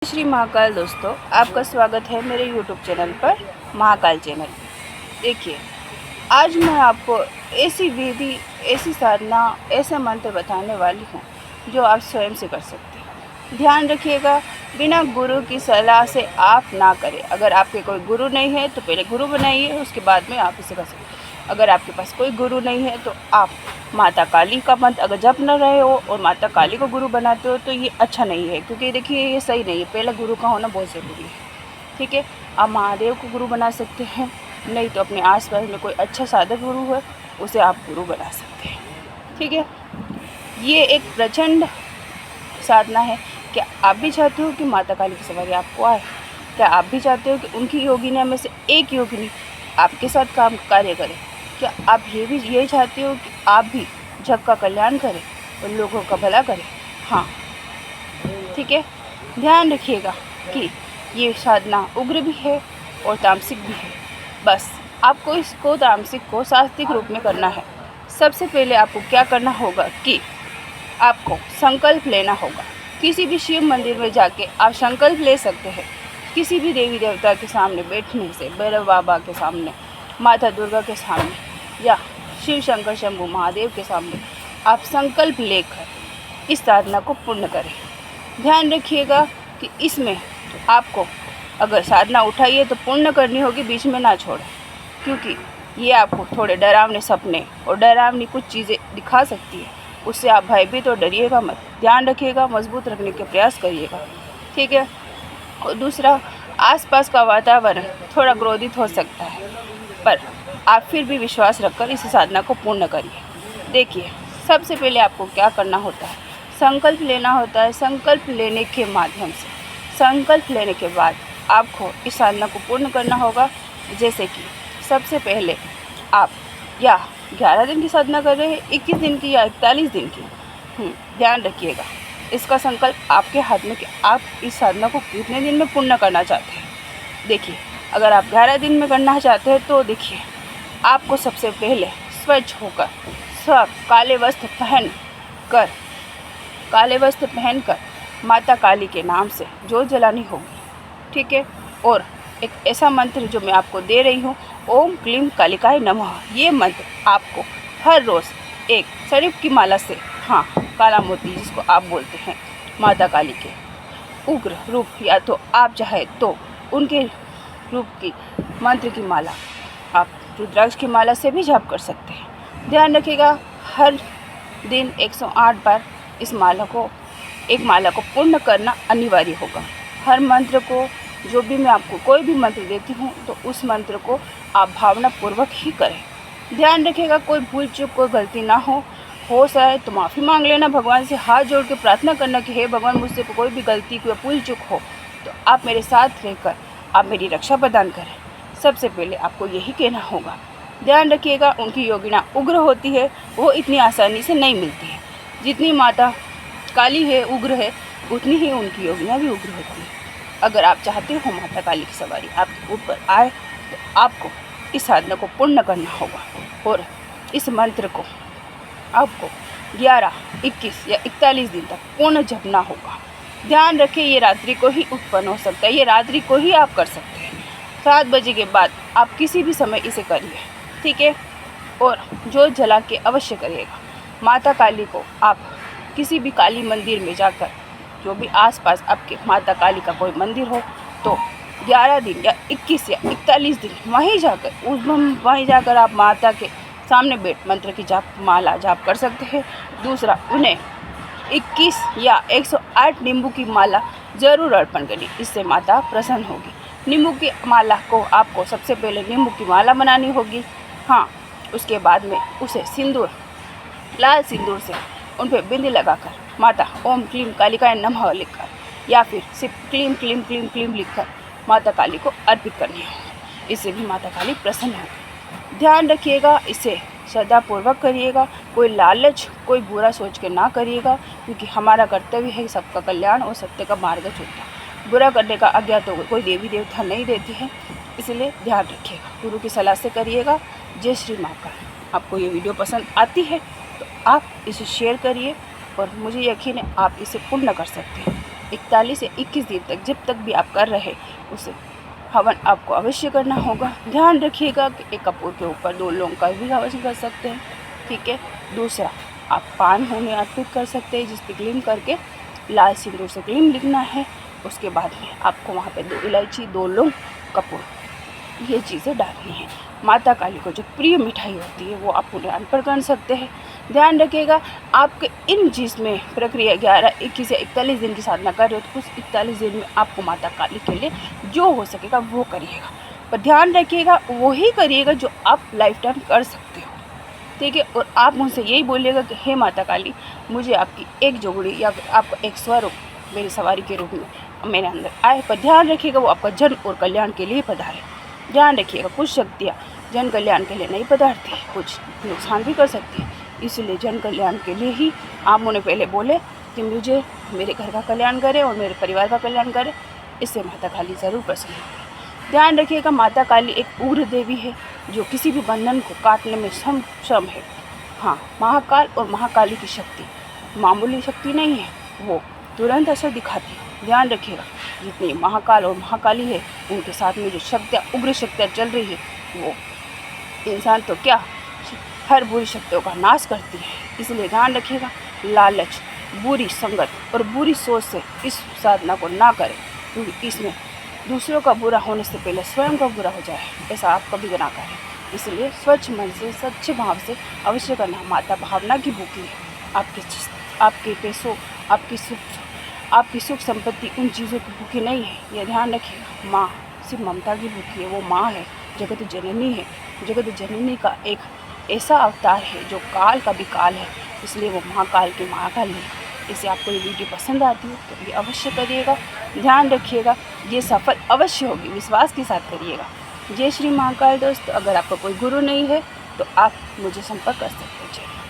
श्री महाकाल दोस्तों, आपका स्वागत है मेरे YouTube चैनल पर महाकाल चैनल। देखिए, आज मैं आपको ऐसी विधि, ऐसी साधना, ऐसे मंत्र बताने वाली हूँ जो आप स्वयं से कर सकते हैं। ध्यान रखिएगा, बिना गुरु की सलाह से आप ना करें। अगर आपके कोई गुरु नहीं है तो पहले गुरु बनाइए, उसके बाद में आप इसे कर सकते हैं। अगर आपके पास कोई गुरु नहीं है तो आप माता काली का मंत्र अगर जप न रहे हो और माता काली को गुरु बनाते हो तो ये अच्छा नहीं है, क्योंकि देखिए ये सही नहीं है। पहले गुरु का होना बहुत ज़रूरी है। ठीक है, आप महादेव को गुरु बना सकते हैं, नहीं तो अपने आसपास में कोई अच्छा साधक गुरु है उसे आप गुरु बना सकते हैं। ठीक है, ये एक प्रचंड साधना है। क्या आप भी चाहते हो कि माता काली की सवारी आपको आए? क्या आप भी चाहते हो कि उनकी योगिनियों में से एक योगिनी आपके साथ काम कार्य करे? क्या आप ये चाहते हो कि आप भी जग का कल्याण करें और लोगों का भला करें? हाँ, ठीक है। ध्यान रखिएगा कि ये साधना उग्र भी है और तामसिक भी है। बस आपको इसको तामसिक को सात्विक रूप में करना है। सबसे पहले आपको क्या करना होगा कि आपको संकल्प लेना होगा। किसी भी शिव मंदिर में जाके आप संकल्प ले सकते हैं। किसी भी देवी देवता के सामने बैठने से, भैरव बाबा के सामने, माता दुर्गा के सामने या शिव शंकर शंभू महादेव के सामने आप संकल्प लेकर इस साधना को पूर्ण करें। ध्यान रखिएगा कि इसमें आपको अगर साधना उठाई है तो पूर्ण करनी होगी, बीच में ना छोड़ें, क्योंकि ये आपको थोड़े डरावने सपने और डरावनी कुछ चीज़ें दिखा सकती है। उससे आप भयभीत और डरिएगा मत। ध्यान रखिएगा, मजबूत रखने के प्रयास करिएगा। ठीक है। और दूसरा, आसपास का वातावरण थोड़ा क्रोधित हो सकता है, पर आप फिर भी विश्वास रखकर इस साधना को पूर्ण करिए। देखिए, सबसे पहले आपको क्या करना होता है, संकल्प लेना होता है। संकल्प लेने के माध्यम से, संकल्प लेने के बाद आपको इस साधना को पूर्ण करना होगा। जैसे कि सबसे पहले आप या 11 दिन की साधना कर रहे हैं, 21 दिन की या 41 दिन की, ध्यान रखिएगा। इसका संकल्प आपके हाथ में कि आप इस साधना को कितने दिन में पूर्ण करना चाहते हैं। देखिए, अगर आप 11 दिन में करना चाहते हैं तो देखिए, आपको सबसे पहले स्वच्छ होकर, सब काले वस्त्र पहनकर माता काली के नाम से जोत जलानी होगी। ठीक है। और एक ऐसा मंत्र जो मैं आपको दे रही हूँ, ओम क्लीम कालिकाय नमः, ये मंत्र आपको हर रोज़ एक शरीफ की माला से, हाँ, काला मोती जिसको आप बोलते हैं, माता काली के उग्र रूप, या तो आप चाहे तो उनके रूप की मंत्र की माला, आप रुद्राक्ष की माला से भी जाप कर सकते हैं। ध्यान रखिएगा, हर दिन 108 बार इस माला को पूर्ण करना अनिवार्य होगा। हर मंत्र को, जो भी मैं आपको कोई भी मंत्र देती हूँ तो उस मंत्र को आप भावनापूर्वक ही करें। ध्यान रखिएगा, कोई भूल चूक, कोई गलती ना हो जाए तो माफ़ी मांग लेना, भगवान से हाथ जोड़ के प्रार्थना करना कि हे भगवान, मुझसे कोई भी गलती, कोई भूल चूक हो तो आप मेरे साथ रहकर आप मेरी रक्षा प्रदान करें। सबसे पहले आपको यही कहना होगा। ध्यान रखिएगा, उनकी योगिना उग्र होती है, वो इतनी आसानी से नहीं मिलती है। जितनी माता काली है, उग्र है, उतनी ही उनकी योगिना भी उग्र होती है। अगर आप चाहते हो माता काली की सवारी आपके ऊपर आए तो आपको इस साधना को पूर्ण करना होगा और इस मंत्र को आपको 11, 21 या 41 दिन तक पूर्ण जपना होगा। ध्यान रखें, ये रात्रि को ही उत्पन्न हो सकता है, ये रात्रि को ही आप कर सकते हैं। 7 बजे के बाद आप किसी भी समय इसे करिए। ठीक है। और जोत जला के अवश्य करिएगा। माता काली को आप किसी भी काली मंदिर में जाकर, जो भी आसपास आपके माता काली का कोई मंदिर हो, तो 11 दिन या 21 या 41 दिन वहीं जाकर आप माता के सामने बैठ मंत्र की माला जाप कर सकते हैं। दूसरा, उन्हें 21 या 108 नींबू की माला ज़रूर अर्पण करिए, इससे माता प्रसन्न होगी। नींबू की माला को आपको सबसे पहले नींबू की माला बनानी होगी। हाँ, उसके बाद में उसे सिंदूर, लाल सिंदूर से उन पर बिंदी लगाकर माता ओम क्लीम कालिकाय नमः लिखकर या फिर सिर्फ क्लीम क्लीम क्लीम क्लीम लिखकर माता काली को अर्पित करनी है। इससे भी माता काली प्रसन्न होगी। ध्यान रखिएगा, इसे श्रद्धापूर्वक करिएगा। कोई लालच, कोई बुरा सोच के ना करिएगा, क्योंकि हमारा कर्तव्य है सबका कल्याण और सत्य का मार्ग चुनना। बुरा करने का आज्ञा तो कोई देवी देवता नहीं देती है, इसलिए ध्यान रखिएगा, गुरु की सलाह से करिएगा। जय श्री महाकाल। आपको ये वीडियो पसंद आती है तो आप इसे शेयर करिए और मुझे यकीन है आप इसे पूर्ण कर सकते हैं। 41 से 21 दिन तक जब तक भी आप कर रहे उसे हवन आपको अवश्य करना होगा। ध्यान रखिएगा कि एक कपूर के ऊपर 2 लौंग का भी हवन कर सकते हैं, ठीक है। दूसरा, आप पान होने अर्पित कर सकते हैं, जिस पे क्लीम करके लाल सिंदूर से क्लीम लिखना है। उसके बाद में आपको वहाँ पे 2 इलायची, 2 लौंग, कपूर, ये चीज़ें डालनी है। माता काली को जो प्रिय मिठाई होती है वो आप उन्हें अर्पण कर सकते हैं। ध्यान रखिएगा, आपके इन चीज़ में प्रक्रिया 11, 21 या 41 दिन की साधना कर रहे हो तो उस 41 दिन में आपको माता काली के लिए जो हो सकेगा वो करिएगा, पर ध्यान रखिएगा वही करिएगा जो आप लाइफ टाइम कर सकते हो, ठीक है। और आप उनसे यही बोलिएगा कि हे माता काली, मुझे आपकी एक जोगड़ी या आपका एक स्वरूप मेरी सवारी के रूप में मेरे अंदर आए, पर ध्यान रखिएगा वो आपका जन और कल्याण के लिए पधारे। ध्यान रखिएगा, कुछ शक्तियाँ जन कल्याण के लिए नहीं पधारती, कुछ नुकसान भी कर सकती है, इसलिए जन कल्याण के लिए ही आप उन्हें पहले बोले कि मुझे मेरे घर का कल्याण करे और मेरे परिवार का कल्याण करे, इससे माता काली ज़रूर प्रसन्न होगी। ध्यान रखिएगा, माता काली एक उग्र देवी है जो किसी भी बंधन को काटने में सक्षम है। हाँ, महाकाल और महाकाली की शक्ति मामूली शक्ति नहीं है, वो तुरंत असर दिखाती है। ध्यान रखिएगा, जितनी महाकाल और महाकाली है उनके साथ में जो शक्तियाँ, उग्र शक्तियाँ चल रही है, वो इंसान तो क्या हर बुरी शक्तियों का नाश करती है। इसलिए ध्यान रखिएगा, लालच, बुरी संगत और बुरी सोच से इस साधना को ना करें, क्योंकि इसमें दूसरों का बुरा होने से पहले स्वयं का बुरा हो जाए, ऐसा आप कभी ना करें। इसलिए स्वच्छ मन से, सच्चे भाव से अवश्य करना। माता भावना की भूखी है, आपके पैसों, आपकी सुख संपत्ति, उन चीज़ों की भूखी नहीं है, यह ध्यान रखिएगा। माँ सिर्फ ममता की भूखी है, वो माँ है, जगत जननी है। जगत जननी का एक ऐसा अवतार है जो काल का भी काल है, इसलिए वो महाकाल की महाकाली है। इसे आपको ये वीडियो पसंद आती हो तो ये अवश्य करिएगा। ध्यान रखिएगा, ये सफल अवश्य होगी, विश्वास के साथ करिएगा। जय श्री महाकाल। दोस्तों, अगर आपका कोई गुरु नहीं है तो आप मुझे संपर्क कर सकते हैं।